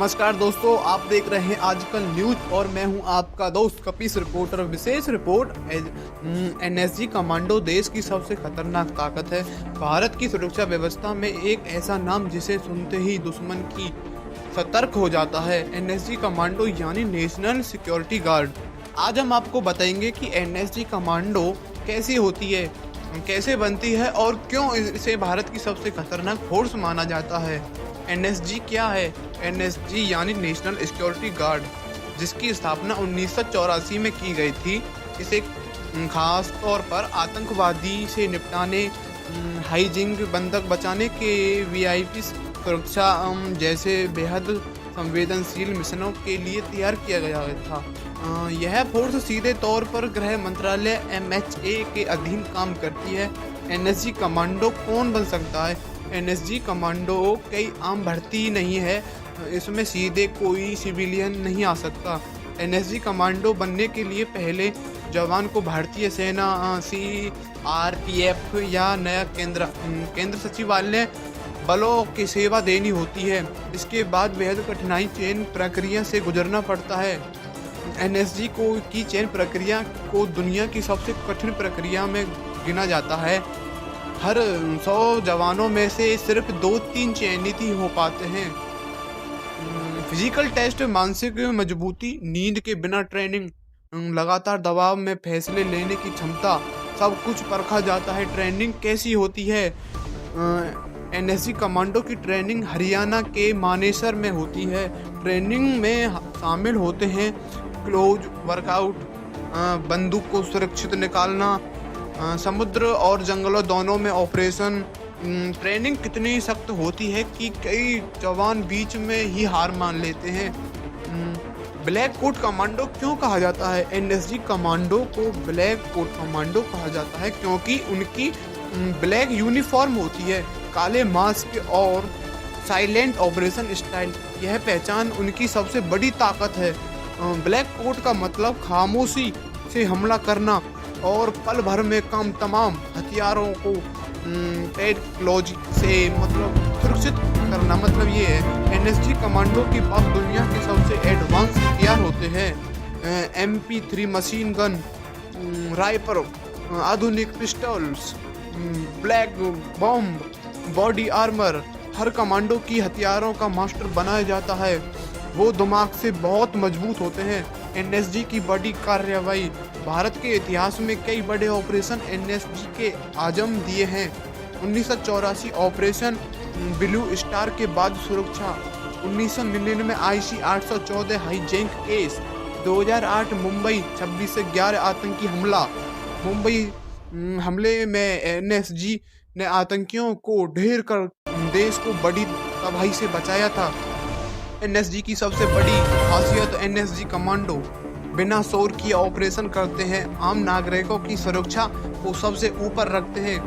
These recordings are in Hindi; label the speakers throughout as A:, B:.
A: नमस्कार दोस्तों, आप देख रहे हैं आजकल न्यूज और मैं हूं आपका दोस्त कपिस रिपोर्टर। विशेष रिपोर्ट। एनएसजी कमांडो देश की सबसे खतरनाक ताकत है। भारत की सुरक्षा व्यवस्था में एक ऐसा नाम जिसे सुनते ही दुश्मन की सतर्क हो जाता है। एनएसजी कमांडो यानी नेशनल सिक्योरिटी गार्ड। आज हम आपको बताएंगे कि एनएसजी कमांडो कैसी होती है, कैसे बनती है और क्यों इसे भारत की सबसे खतरनाक फोर्स माना जाता है। एनएसजी क्या है? एनएसजी यानी नेशनल सिक्योरिटी गार्ड, जिसकी स्थापना 1984 में की गई थी। इसे खास तौर पर आतंकवादी से निपटाने, हाईजिंग, बंधक बचाने के वीआईपी सुरक्षा जैसे बेहद संवेदनशील मिशनों के लिए तैयार किया गया था। यह फोर्स सीधे तौर पर गृह मंत्रालय MHA के अधीन काम करती है। एनएसजी कमांडो कौन बन सकता है? एनएसजी कमांडो कई आम भर्ती नहीं है, इसमें सीधे कोई सिविलियन नहीं आ सकता। एनएसजी कमांडो बनने के लिए पहले जवान को भारतीय सेना, CRPF या नया केंद्र सचिवालय बलों की सेवा देनी होती है। इसके बाद बेहद कठिनाई चयन प्रक्रिया से गुजरना पड़ता है। एनएसजी की चयन प्रक्रिया को दुनिया की सबसे कठिन प्रक्रिया में गिना जाता है। हर 100 जवानों में से सिर्फ 2-3 चयनित ही हो पाते हैं। फिजिकल टेस्ट, मानसिक मजबूती, नींद के बिना ट्रेनिंग, लगातार दबाव में फैसले लेने की क्षमता, सब कुछ परखा जाता है। ट्रेनिंग कैसी होती है? एनएसजी कमांडो की ट्रेनिंग हरियाणा के मानेसर में होती है। ट्रेनिंग में शामिल होते हैं क्लोज वर्कआउट, बंदूक को सुरक्षित निकालना, समुद्र और जंगलों दोनों में ऑपरेशन। ट्रेनिंग कितनी सख्त होती है कि कई जवान बीच में ही हार मान लेते हैं। ब्लैक कोट कमांडो क्यों कहा जाता है? एनएसजी कमांडो को ब्लैक कोट कमांडो कहा जाता है क्योंकि उनकी ब्लैक यूनिफॉर्म होती है, काले मास्क और साइलेंट ऑपरेशन स्टाइल। यह पहचान उनकी सबसे बड़ी ताकत है। ब्लैक कोट का मतलब खामोशी से हमला करना और पल भर में काम तमाम हथियारों को टेक्नोलॉजी से सुरक्षित करना। मतलब ये है, एनएसजी कमांडो के पास दुनिया के सबसे एडवांस हथियार होते हैं। MP3 मशीन गन, राइफल, आधुनिक pistols, black bomb, body armour. हर कमांडो की हथियारों का मास्टर बनाया जाता है। वो दिमाग से बहुत मजबूत होते हैं। एनएसजी की बड़ी कार्रवाई। भारत के इतिहास में कई बड़े ऑपरेशन एनएसजी के आजम दिए हैं। 1984 ऑपरेशन ब्लू स्टार के बाद सुरक्षा, 1999 IC 814 हाईजैक केस, 2008 मुंबई 26 से 11 आतंकी हमला। मुंबई हमले में एनएसजी ने आतंकियों को ढेर कर देश को बड़ी तबाही से बचाया था। एनएसजी की सबसे बड़ी खासियत, एनएसजी कमांडो बिना शोर किए ऑपरेशन करते हैं, आम नागरिकों की सुरक्षा को सबसे ऊपर रखते हैं,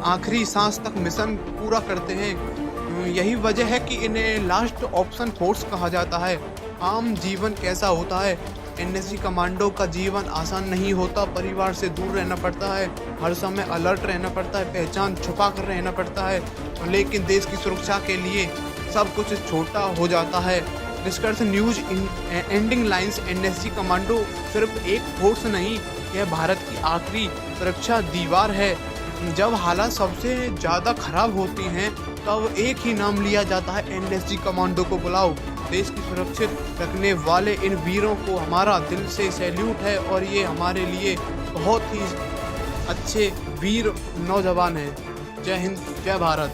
A: आखिरी सांस तक मिशन पूरा करते हैं। यही वजह है कि इन्हें लास्ट ऑप्शन फोर्स कहा जाता है। आम जीवन कैसा होता है? एनएसजी कमांडो का जीवन आसान नहीं होता। परिवार से दूर रहना पड़ता है, हर समय अलर्ट रहना पड़ता है, पहचान छुपा कर रहना पड़ता है, लेकिन देश की सुरक्षा के लिए सब कुछ छोटा हो जाता है। निष्कर्ष, news ending lines. NSG commando सिर्फ एक फोर्स नहीं, यह भारत की आखिरी सुरक्षा दीवार है। जब हालात सबसे ज़्यादा खराब होती हैं तब एक ही नाम लिया जाता है, एनएसजी कमांडो को बुलाओ। देश की सुरक्षित रखने वाले इन वीरों को हमारा दिल से सैल्यूट है और ये हमारे लिए बहुत ही अच्छे वीर नौजवान हैं। जय हिंद, जय भारत।